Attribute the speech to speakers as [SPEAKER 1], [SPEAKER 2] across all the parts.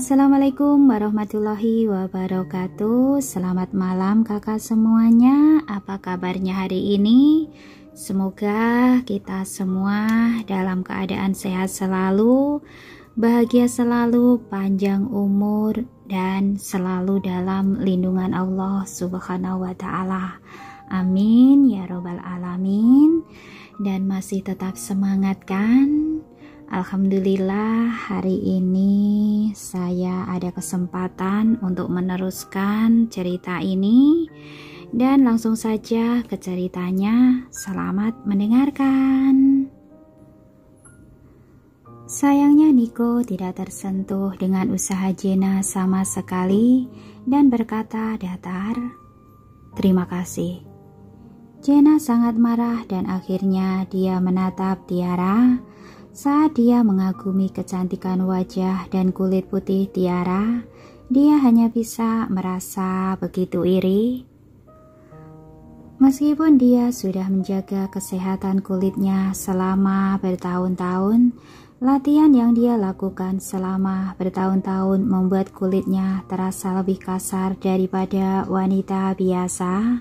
[SPEAKER 1] Assalamualaikum warahmatullahi wabarakatuh. Selamat malam kakak semuanya. Apa kabarnya hari ini? Semoga kita semua dalam keadaan sehat selalu, bahagia selalu, panjang umur, dan selalu dalam lindungan Allah Subhanahu wa Ta'ala. Amin ya Robbal Alamin. Dan masih tetap semangat kan? Alhamdulillah hari ini saya ada kesempatan untuk meneruskan cerita ini. Dan langsung saja ke ceritanya. Selamat mendengarkan. Sayangnya Niko tidak tersentuh dengan usaha Jena sama sekali dan berkata datar, "Terima kasih." Jena sangat marah dan akhirnya dia menatap Tiara. Saat dia mengagumi kecantikan wajah dan kulit putih Tiara, dia hanya bisa merasa begitu iri. Meskipun dia sudah menjaga kesehatan kulitnya selama bertahun-tahun, latihan yang dia lakukan selama bertahun-tahun membuat kulitnya terasa lebih kasar daripada wanita biasa.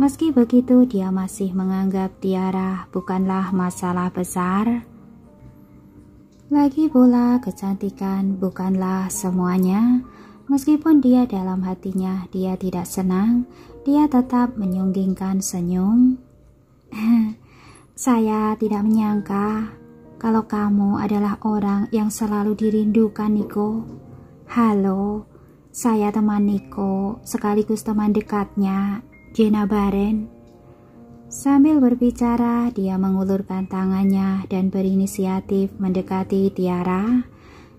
[SPEAKER 1] Meski begitu, dia masih menganggap Tiara bukanlah masalah besar. Lagi pula, kecantikan bukanlah semuanya. Meskipun dia dalam hatinya dia tidak senang, dia tetap menyunggingkan senyum. "Saya tidak menyangka kalau kamu adalah orang yang selalu dirindukan, Niko. Halo, saya teman Niko, sekaligus teman dekatnya, Jena Baren." Sambil berbicara, dia mengulurkan tangannya dan berinisiatif mendekati Tiara.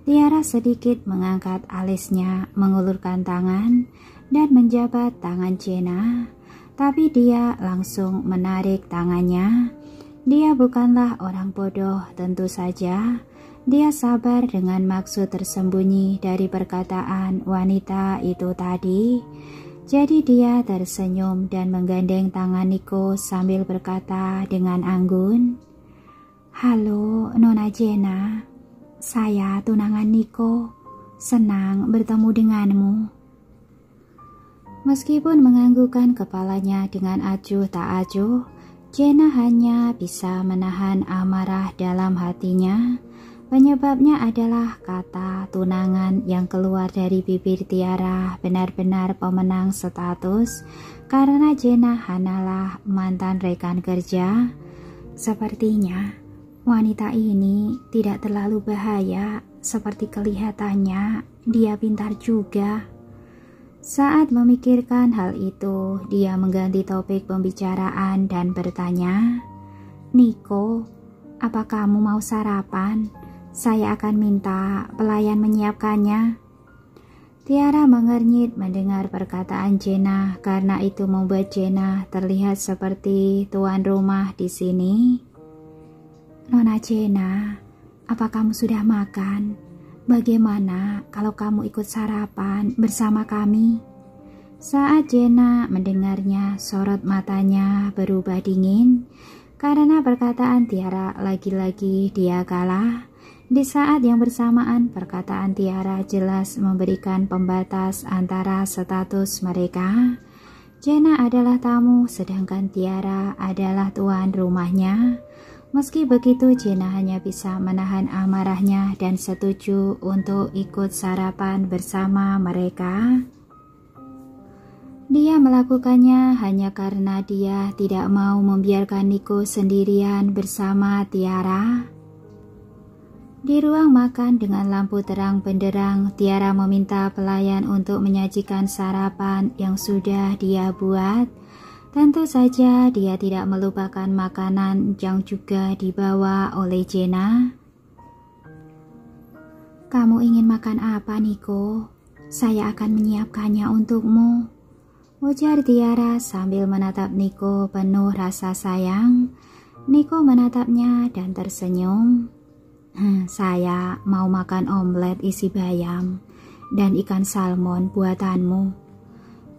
[SPEAKER 1] Tiara sedikit mengangkat alisnya, mengulurkan tangan, dan menjabat tangan Jena. Tapi dia langsung menarik tangannya. Dia bukanlah orang bodoh, tentu saja. Dia sabar dengan maksud tersembunyi dari perkataan wanita itu tadi. Jadi dia tersenyum dan menggandeng tangan Niko sambil berkata dengan anggun, "Halo Nona Jena, saya tunangan Niko, senang bertemu denganmu." Meskipun menganggukkan kepalanya dengan acuh tak acuh, Jena hanya bisa menahan amarah dalam hatinya. Penyebabnya adalah kata tunangan yang keluar dari bibir Tiara benar-benar pemenang status, karena Jena hanyalah mantan rekan kerja. Sepertinya wanita ini tidak terlalu bahaya, seperti kelihatannya dia pintar juga. Saat memikirkan hal itu, dia mengganti topik pembicaraan dan bertanya, "Niko, apa kamu mau sarapan? Saya akan minta pelayan menyiapkannya." Tiara mengernyit mendengar perkataan Jena, karena itu membuat Jena terlihat seperti tuan rumah di sini. "Nona Jena, apa kamu sudah makan? Bagaimana kalau kamu ikut sarapan bersama kami?" Saat Jena mendengarnya, sorot matanya berubah dingin. Karena perkataan Tiara lagi-lagi dia kalah. Di saat yang bersamaan, perkataan Tiara jelas memberikan pembatas antara status mereka. Jena adalah tamu, sedangkan Tiara adalah tuan rumahnya. Meski begitu, Jena hanya bisa menahan amarahnya dan setuju untuk ikut sarapan bersama mereka. Dia melakukannya hanya karena dia tidak mau membiarkan Niko sendirian bersama Tiara. Di ruang makan dengan lampu terang benderang, Tiara meminta pelayan untuk menyajikan sarapan yang sudah dia buat. Tentu saja dia tidak melupakan makanan yang juga dibawa oleh Jena. "Kamu ingin makan apa, Niko? Saya akan menyiapkannya untukmu," ujar Tiara sambil menatap Niko penuh rasa sayang. Niko menatapnya dan tersenyum. "Saya mau makan omelet isi bayam dan ikan salmon buatanmu."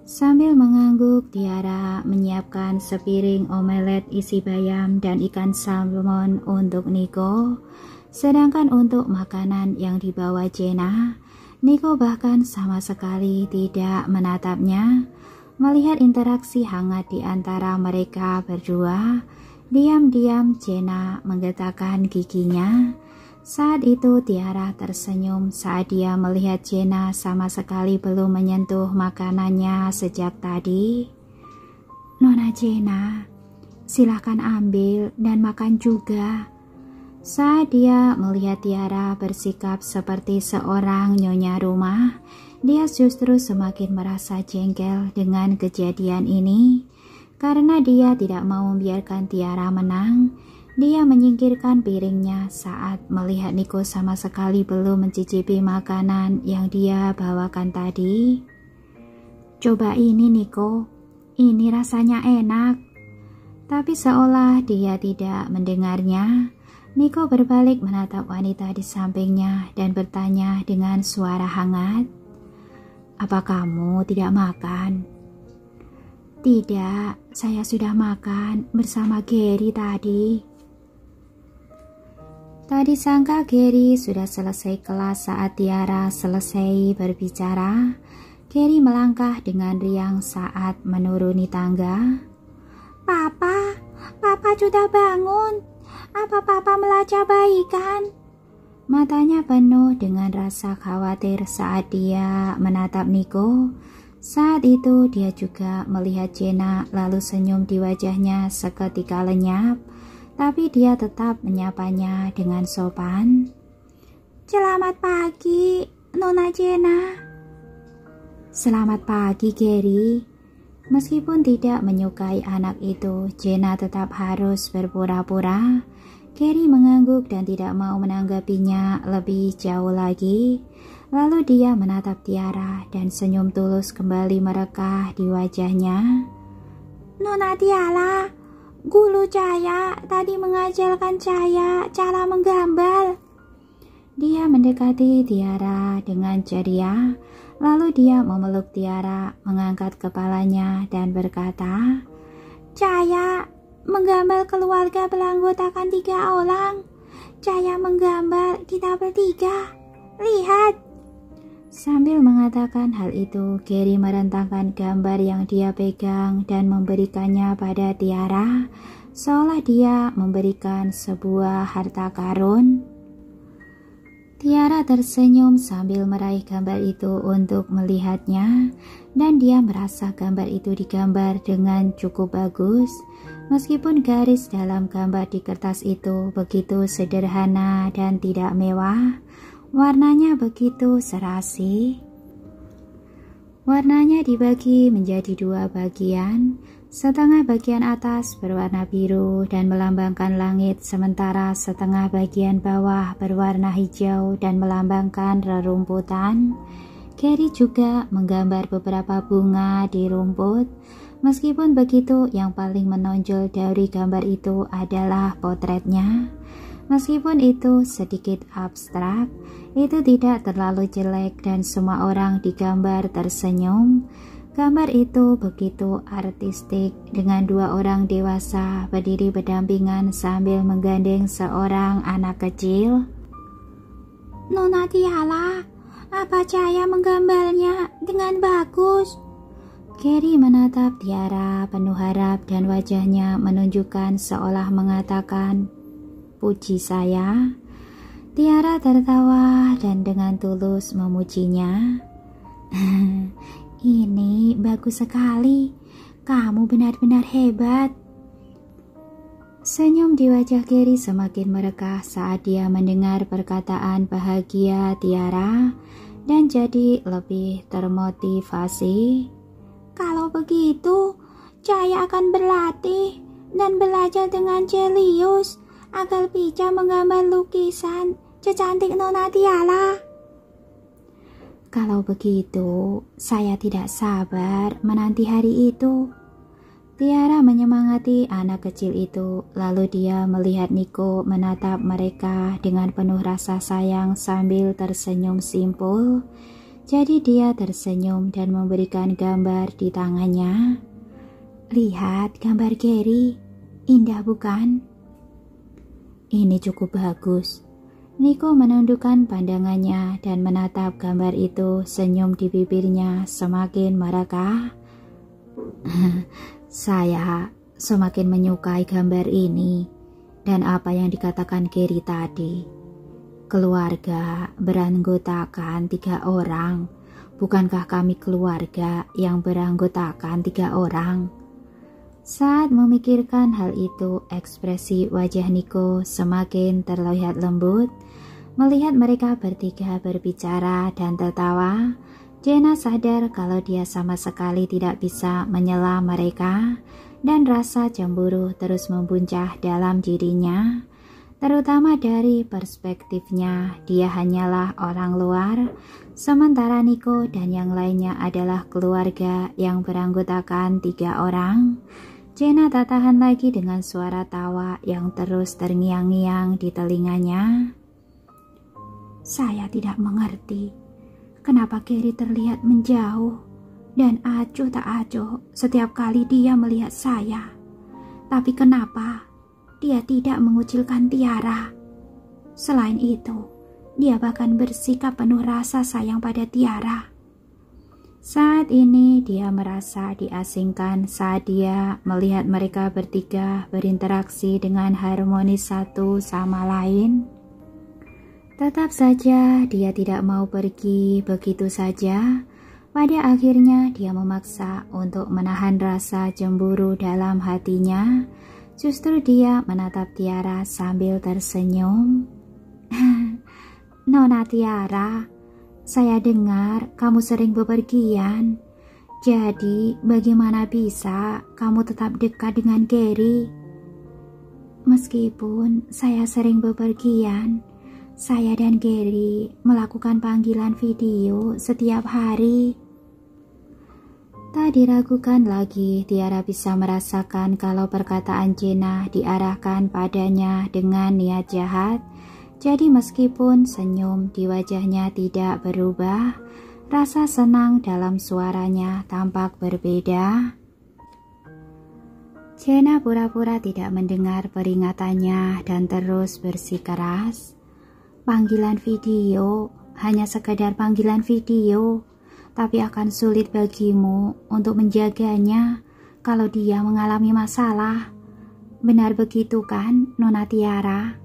[SPEAKER 1] Sambil mengangguk, Tiara menyiapkan sepiring omelet isi bayam dan ikan salmon untuk Niko. Sedangkan untuk makanan yang dibawa Jena, Niko bahkan sama sekali tidak menatapnya. Melihat interaksi hangat di antara mereka berdua, diam-diam Jenna menggetarkan giginya. Saat itu Tiara tersenyum saat dia melihat Jenna sama sekali belum menyentuh makanannya sejak tadi. "Nona Jenna, silakan ambil dan makan juga." Saat dia melihat Tiara bersikap seperti seorang nyonya rumah, dia justru semakin merasa jengkel dengan kejadian ini. Karena dia tidak mau membiarkan Tiara menang, dia menyingkirkan piringnya saat melihat Niko sama sekali belum mencicipi makanan yang dia bawakan tadi. "Coba ini Niko, ini rasanya enak." Tapi seolah dia tidak mendengarnya, Niko berbalik menatap wanita di sampingnya dan bertanya dengan suara hangat, "Apa kamu tidak makan?" "Tidak, saya sudah makan bersama Gary tadi." Tadi sangka Gary sudah selesai kelas saat Tiara selesai berbicara. Gary melangkah dengan riang saat menuruni tangga. Papa sudah bangun. Apa Papa melacak bayi kan?" Matanya penuh dengan rasa khawatir saat dia menatap Niko. Saat itu dia juga melihat Jenna lalu senyum di wajahnya seketika lenyap. Tapi dia tetap menyapanya dengan sopan. "Selamat pagi, Nona Jenna." "Selamat pagi, Gary." Meskipun tidak menyukai anak itu, Jenna tetap harus berpura-pura. Gary mengangguk dan tidak mau menanggapinya lebih jauh lagi. Lalu dia menatap Tiara dan senyum tulus kembali merekah di wajahnya. "Nona Tiara, guru saya tadi mengajarkan saya cara menggambar." Dia mendekati Tiara dengan ceria. Lalu dia memeluk Tiara, mengangkat kepalanya dan berkata, "Saya menggambar keluarga beranggotakan 3 orang. Saya menggambar kita bertiga. Lihat." Sambil mengatakan hal itu, Gary merentangkan gambar yang dia pegang dan memberikannya pada Tiara, seolah dia memberikan sebuah harta karun. Tiara tersenyum sambil meraih gambar itu untuk melihatnya, dan dia merasa gambar itu digambar dengan cukup bagus. Meskipun garis dalam gambar di kertas itu begitu sederhana dan tidak mewah, warnanya begitu serasi. Warnanya dibagi menjadi 2 bagian. Setengah bagian atas berwarna biru dan melambangkan langit, sementara setengah bagian bawah berwarna hijau dan melambangkan rerumputan. Gary juga menggambar beberapa bunga di rumput. Meskipun begitu, yang paling menonjol dari gambar itu adalah potretnya. Meskipun itu sedikit abstrak, itu tidak terlalu jelek dan semua orang digambar tersenyum. Gambar itu begitu artistik dengan 2 orang dewasa berdiri berdampingan sambil menggandeng seorang anak kecil. "Nona Tiara, apa saya menggambarnya dengan bagus?" Gary menatap Tiara penuh harap dan wajahnya menunjukkan seolah mengatakan, "Puji saya." Tiara tertawa dan dengan tulus memujinya. "Ini bagus sekali. Kamu benar-benar hebat." Senyum di wajah Gary semakin merekah saat dia mendengar perkataan bahagia Tiara dan jadi lebih termotivasi. "Kalau begitu, saya akan berlatih dan belajar dengan Celius agar bisa menggambar lukisan secantik Nona Tiara." "Kalau begitu, saya tidak sabar menanti hari itu." Tiara menyemangati anak kecil itu, lalu dia melihat Niko menatap mereka dengan penuh rasa sayang sambil tersenyum simpul. Jadi dia tersenyum dan memberikan gambar di tangannya. "Lihat gambar Gary, indah bukan?" "Ini cukup bagus." Niko menundukkan pandangannya dan menatap gambar itu, senyum di bibirnya semakin merekah. Saya semakin menyukai gambar ini dan apa yang dikatakan Gary tadi. Keluarga beranggotakan 3 orang. Bukankah kami keluarga yang beranggotakan 3 orang? Saat memikirkan hal itu, ekspresi wajah Niko semakin terlihat lembut. Melihat mereka bertiga berbicara dan tertawa, Jenna sadar kalau dia sama sekali tidak bisa menyela mereka, dan rasa cemburu terus membuncah dalam dirinya. Terutama dari perspektifnya, dia hanyalah orang luar, sementara Niko dan yang lainnya adalah keluarga yang beranggotakan 3 orang. Jenna tak tahan lagi dengan suara tawa yang terus terngiang-ngiang di telinganya. Saya tidak mengerti kenapa Gary terlihat menjauh dan acuh tak acuh setiap kali dia melihat saya. Tapi kenapa dia tidak mengucilkan Tiara? Selain itu, dia bahkan bersikap penuh rasa sayang pada Tiara. Saat ini dia merasa diasingkan saat dia melihat mereka bertiga berinteraksi dengan harmonis satu sama lain. Tetap saja dia tidak mau pergi begitu saja. Pada akhirnya dia memaksa untuk menahan rasa cemburu dalam hatinya. Justru dia menatap Tiara sambil tersenyum. Nona Tiara, saya dengar kamu sering bepergian. Jadi bagaimana bisa kamu tetap dekat dengan Gary? Meskipun saya sering bepergian, saya dan Gary melakukan panggilan video setiap hari. Tak diragukan lagi, Tiara bisa merasakan kalau perkataan Jenna diarahkan padanya dengan niat jahat. Jadi meskipun senyum di wajahnya tidak berubah, rasa senang dalam suaranya tampak berbeda. Jenna pura-pura tidak mendengar peringatannya dan terus bersikeras. Panggilan video, hanya sekedar panggilan video, tapi akan sulit bagimu untuk menjaganya kalau dia mengalami masalah. Benar begitu kan, Nona Tiara?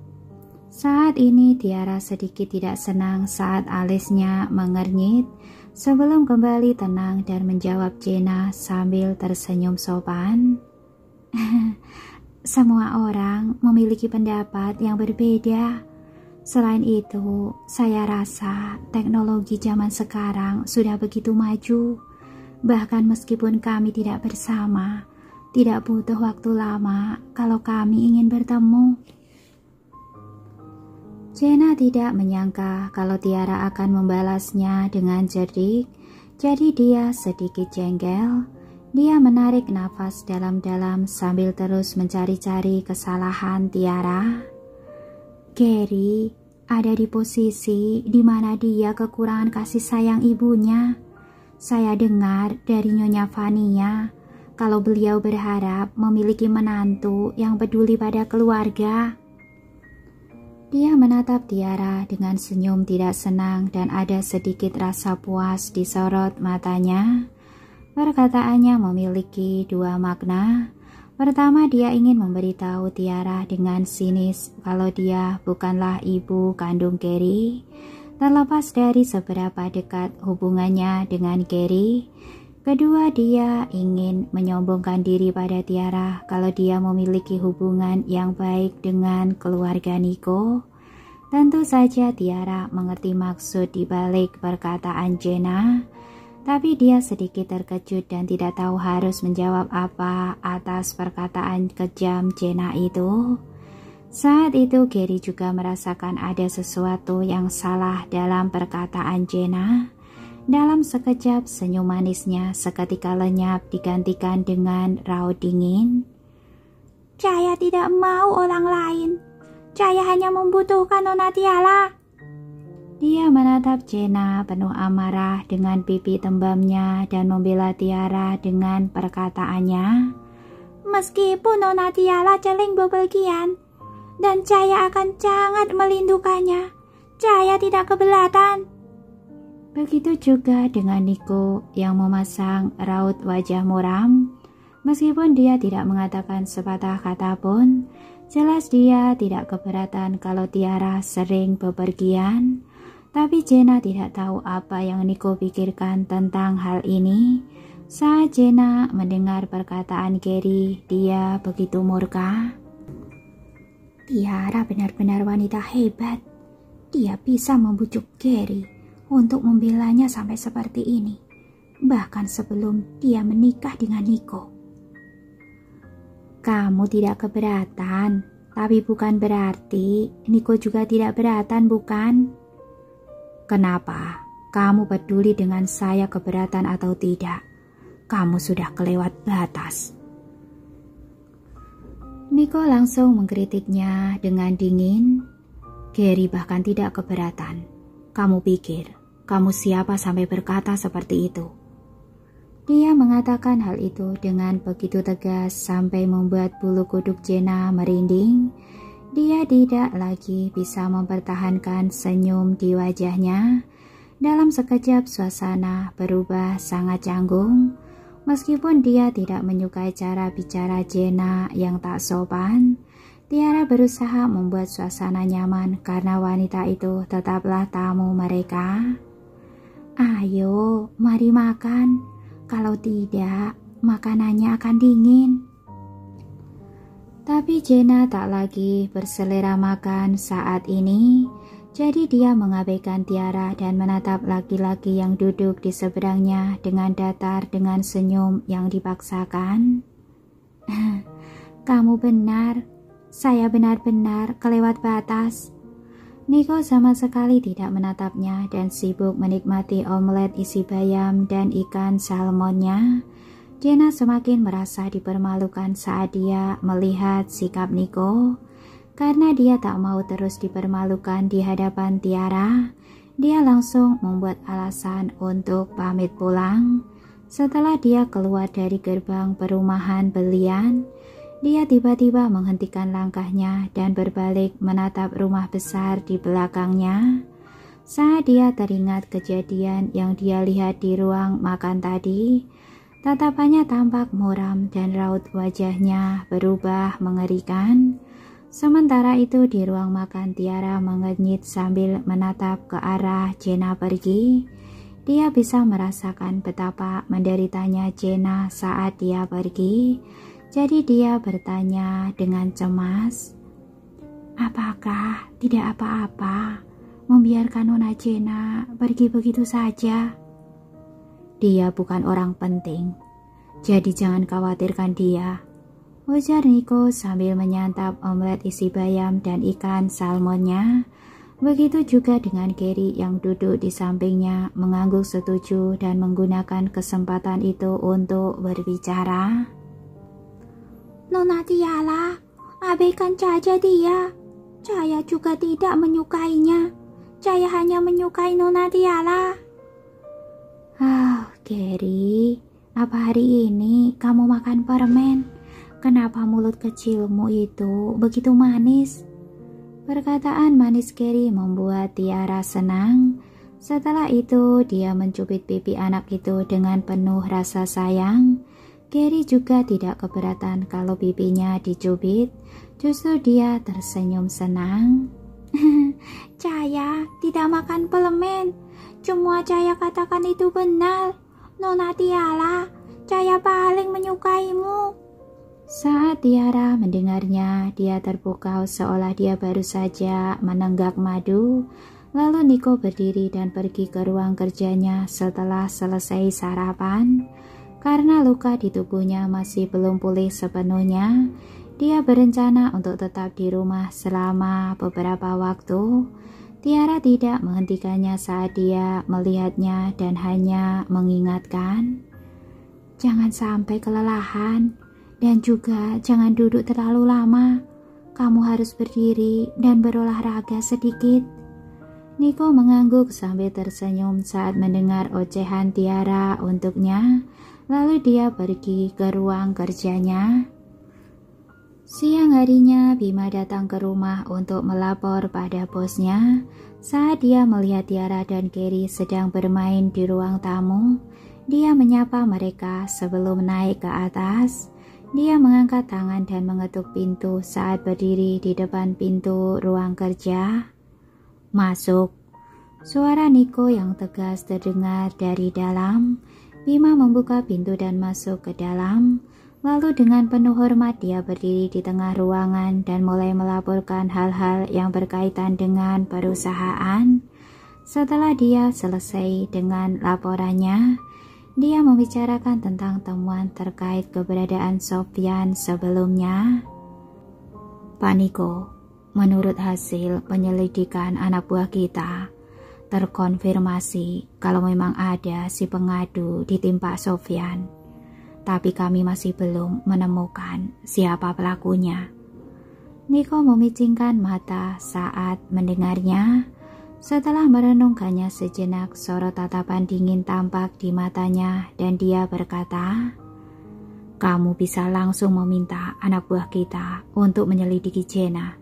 [SPEAKER 1] Saat ini Tiara sedikit tidak senang saat alisnya mengernyit sebelum kembali tenang dan menjawab Jenna sambil tersenyum sopan. Semua orang memiliki pendapat yang berbeda. Selain itu, saya rasa teknologi zaman sekarang sudah begitu maju. Bahkan meskipun kami tidak bersama, tidak butuh waktu lama kalau kami ingin bertemu. Jenna tidak menyangka kalau Tiara akan membalasnya dengan cerdik, jadi dia sedikit jengkel. Dia menarik nafas dalam-dalam sambil terus mencari-cari kesalahan Tiara. Gary ada di posisi di mana dia kekurangan kasih sayang ibunya. Saya dengar dari Nyonya Vania kalau beliau berharap memiliki menantu yang peduli pada keluarga. Dia menatap Tiara dengan senyum tidak senang dan ada sedikit rasa puas di sorot matanya. Perkataannya memiliki 2 makna. Pertama, dia ingin memberitahu Tiara dengan sinis kalau dia bukanlah ibu kandung Gary. Terlepas dari seberapa dekat hubungannya dengan Gary. Kedua, dia ingin menyombongkan diri pada Tiara kalau dia memiliki hubungan yang baik dengan keluarga Niko. Tentu saja Tiara mengerti maksud di balik perkataan Jenna. Tapi dia sedikit terkejut dan tidak tahu harus menjawab apa atas perkataan kejam Jenna itu. Saat itu Gary juga merasakan ada sesuatu yang salah dalam perkataan Jenna. Dalam sekejap senyum manisnya seketika lenyap digantikan dengan raut dingin. Saya tidak mau orang lain. Saya hanya membutuhkan Nona Tiara. Dia menatap Jenna penuh amarah dengan pipi tembamnya dan membela Tiara dengan perkataannya. Meskipun Nona Tiara sering bepergian dan saya akan sangat merindukannya, Cahaya tidak keberatan. Begitu juga dengan Niko yang memasang raut wajah muram. Meskipun dia tidak mengatakan sepatah kata pun, jelas dia tidak keberatan kalau Tiara sering bepergian. Tapi Jenna tidak tahu apa yang Niko pikirkan tentang hal ini. Saat Jenna mendengar perkataan Gary, dia begitu murka. Tiara benar-benar wanita hebat. Dia bisa membujuk Gary untuk membelanya sampai seperti ini, bahkan sebelum dia menikah dengan Niko. Kamu tidak keberatan, tapi bukan berarti Niko juga tidak beratan, bukan? Kenapa? Kamu peduli dengan saya keberatan atau tidak? Kamu sudah kelewat batas. Niko langsung mengkritiknya dengan dingin. Gary bahkan tidak keberatan. Kamu pikir kamu siapa sampai berkata seperti itu? Dia mengatakan hal itu dengan begitu tegas sampai membuat bulu kuduk Jenna merinding. Dia tidak lagi bisa mempertahankan senyum di wajahnya. Dalam sekejap suasana berubah sangat canggung. Meskipun dia tidak menyukai cara bicara Jenna yang tak sopan, Tiara berusaha membuat suasana nyaman karena wanita itu tetaplah tamu mereka. Ayo, mari makan. Kalau tidak, makanannya akan dingin. Tapi Jenna tak lagi berselera makan saat ini. Jadi dia mengabaikan Tiara dan menatap laki-laki yang duduk di seberangnya dengan datar dengan senyum yang dipaksakan. Kamu benar. Saya benar-benar kelewat batas. Niko sama sekali tidak menatapnya dan sibuk menikmati omelet isi bayam dan ikan salmonnya. Jenna semakin merasa dipermalukan saat dia melihat sikap Niko. Karena dia tak mau terus dipermalukan di hadapan Tiara, dia langsung membuat alasan untuk pamit pulang. Setelah dia keluar dari gerbang perumahan belian, dia tiba-tiba menghentikan langkahnya dan berbalik menatap rumah besar di belakangnya. Saat dia teringat kejadian yang dia lihat di ruang makan tadi, tatapannya tampak muram dan raut wajahnya berubah mengerikan. Sementara itu di ruang makan Tiara mengenyit sambil menatap ke arah Jenna pergi. Dia bisa merasakan betapa menderitanya Jenna saat dia pergi. Jadi dia bertanya dengan cemas, apakah tidak apa-apa membiarkan Nona Jenna pergi begitu saja? Dia bukan orang penting, jadi jangan khawatirkan dia, ujar Niko sambil menyantap omelet isi bayam dan ikan salmonnya. Begitu juga dengan Gary yang duduk di sampingnya mengangguk setuju dan menggunakan kesempatan itu untuk berbicara. Nona Tiara, abaikan saja dia. Saya juga tidak menyukainya. Saya hanya menyukai Nona Tiara. Gary, apa hari ini kamu makan permen? Kenapa mulut kecilmu itu begitu manis? Perkataan manis Gary membuat Tiara senang. Setelah itu dia mencubit pipi anak itu dengan penuh rasa sayang. Gary juga tidak keberatan kalau pipinya dicubit. Justru dia tersenyum senang. Caya tidak makan permen. Semua Caya katakan itu benar. Nona Tiara, Caya paling menyukaimu. Saat Tiara mendengarnya, dia terpukau seolah dia baru saja menenggak madu. Lalu Niko berdiri dan pergi ke ruang kerjanya setelah selesai sarapan. Karena luka di tubuhnya masih belum pulih sepenuhnya, dia berencana untuk tetap di rumah selama beberapa waktu. Tiara tidak menghentikannya saat dia melihatnya dan hanya mengingatkan, jangan sampai kelelahan dan juga jangan duduk terlalu lama. Kamu harus berdiri dan berolahraga sedikit. Niko mengangguk sambil tersenyum saat mendengar ocehan Tiara untuknya. Lalu dia pergi ke ruang kerjanya. Siang harinya Bima datang ke rumah untuk melapor pada bosnya. Saat dia melihat Tiara dan Gary sedang bermain di ruang tamu, dia menyapa mereka sebelum naik ke atas. Dia mengangkat tangan dan mengetuk pintu saat berdiri di depan pintu ruang kerja. "Masuk." Suara Niko yang tegas terdengar dari dalam. Bima membuka pintu dan masuk ke dalam. Lalu dengan penuh hormat dia berdiri di tengah ruangan dan mulai melaporkan hal-hal yang berkaitan dengan perusahaan. Setelah dia selesai dengan laporannya, dia membicarakan tentang temuan terkait keberadaan Sofyan sebelumnya. "Pak Niko, menurut hasil penyelidikan anak buah kita, terkonfirmasi kalau memang ada si pengadu di tim Pak Sofyan. Tapi kami masih belum menemukan siapa pelakunya." Niko memicingkan mata saat mendengarnya. Setelah merenungkannya sejenak, sorot tatapan dingin tampak di matanya dan dia berkata, "Kamu bisa langsung meminta anak buah kita untuk menyelidiki Jenna."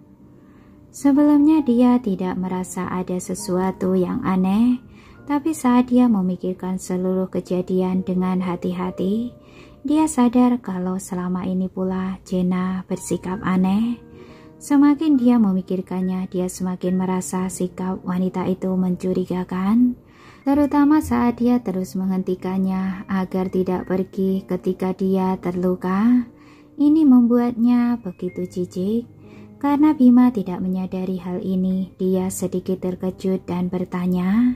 [SPEAKER 1] Sebelumnya dia tidak merasa ada sesuatu yang aneh, tapi saat dia memikirkan seluruh kejadian dengan hati-hati, dia sadar kalau selama ini pula Jenna bersikap aneh. Semakin dia memikirkannya, dia semakin merasa sikap wanita itu mencurigakan, terutama saat dia terus menghentikannya agar tidak pergi ketika dia terluka. Ini membuatnya begitu jijik. Karena Bima tidak menyadari hal ini, dia sedikit terkejut dan bertanya,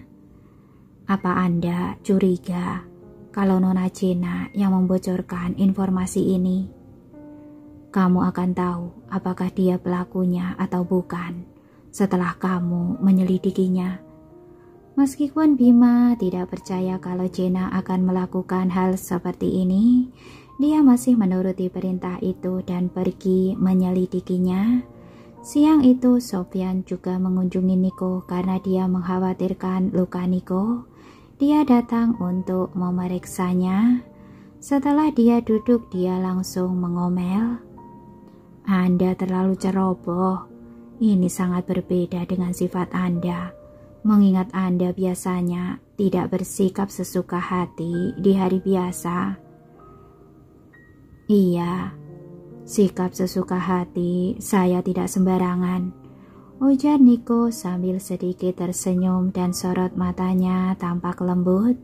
[SPEAKER 1] "Apa Anda curiga kalau Nona Jenna yang membocorkan informasi ini? Kamu akan tahu apakah dia pelakunya atau bukan setelah kamu menyelidikinya." Meskipun Bima tidak percaya kalau Jenna akan melakukan hal seperti ini, dia masih menuruti perintah itu dan pergi menyelidikinya. Siang itu Sofyan juga mengunjungi Niko karena dia mengkhawatirkan luka Niko. Dia datang untuk memeriksanya. Setelah dia duduk, dia langsung mengomel, "Anda terlalu ceroboh. Ini sangat berbeda dengan sifat Anda. Mengingat Anda biasanya tidak bersikap sesuka hati di hari biasa." "Iya, sikap sesuka hati saya tidak sembarangan," ujar Niko sambil sedikit tersenyum dan sorot matanya tampak lembut.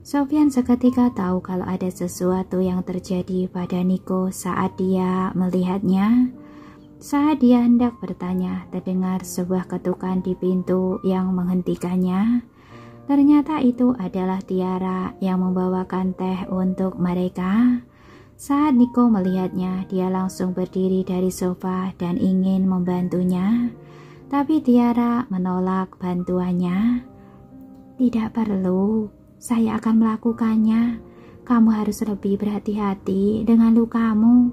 [SPEAKER 1] Sofyan seketika tahu kalau ada sesuatu yang terjadi pada Niko saat dia melihatnya. Saat dia hendak bertanya, terdengar sebuah ketukan di pintu yang menghentikannya. Ternyata itu adalah Tiara yang membawakan teh untuk mereka. Saat Niko melihatnya, dia langsung berdiri dari sofa dan ingin membantunya. Tapi Tiara menolak bantuannya. "Tidak perlu, saya akan melakukannya. Kamu harus lebih berhati-hati dengan lukamu."